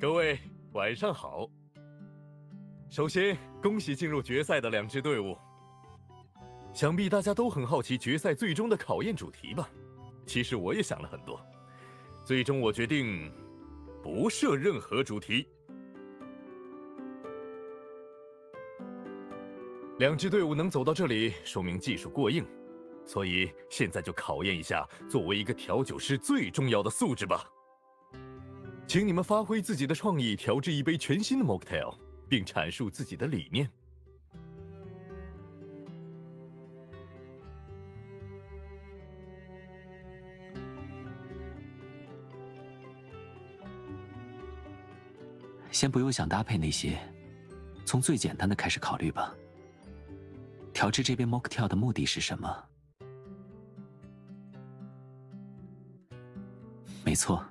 各位晚上好。首先，恭喜进入决赛的两支队伍。想必大家都很好奇决赛最终的考验主题吧？其实我也想了很多，最终我决定不设任何主题。两支队伍能走到这里，说明技术过硬，所以现在就考验一下作为一个调酒师最重要的素质吧。请你们发挥自己的创意，调制一杯全新的 mocktail， 并阐述自己的理念。先不用想搭配那些，从最简单的开始考虑吧。调制这杯 mocktail 的目的是什么？没错。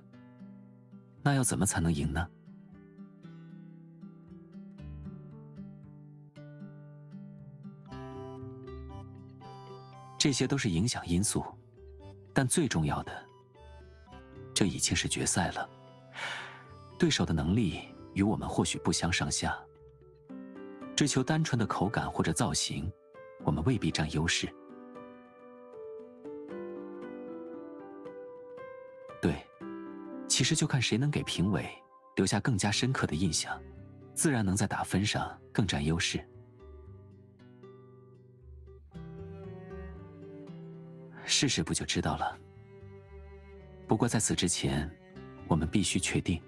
那要怎么才能赢呢？这些都是影响因素，但最重要的，这已经是决赛了。对手的能力与我们或许不相上下，追求单纯的口感或者造型，我们未必占优势。对，其实就看谁能给评委留下更加深刻的印象，自然能在打分上更占优势。试试不就知道了。不过在此之前，我们必须确定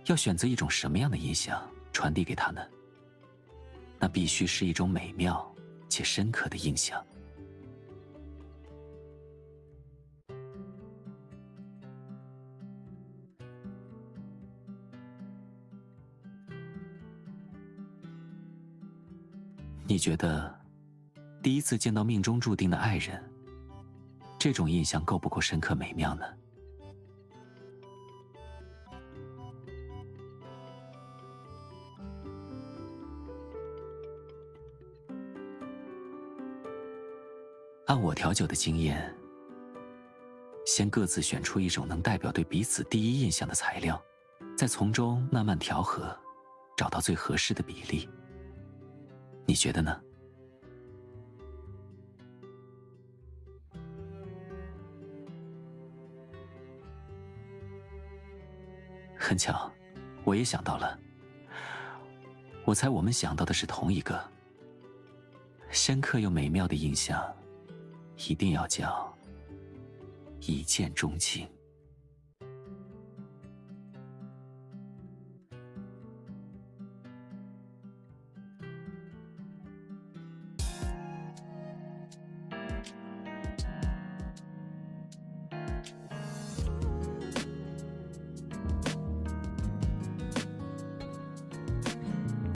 要选择一种什么样的印象传递给他呢？那必须是一种美妙且深刻的印象。你觉得第一次见到命中注定的爱人，这种印象够不够深刻美妙呢？按我调酒的经验，先各自选出一种能代表对彼此第一印象的材料，再从中慢慢调和，找到最合适的比例。你觉得呢？很巧，我也想到了。我猜我们想到的是同一个。深刻又美妙的印象，一定要叫一见钟情。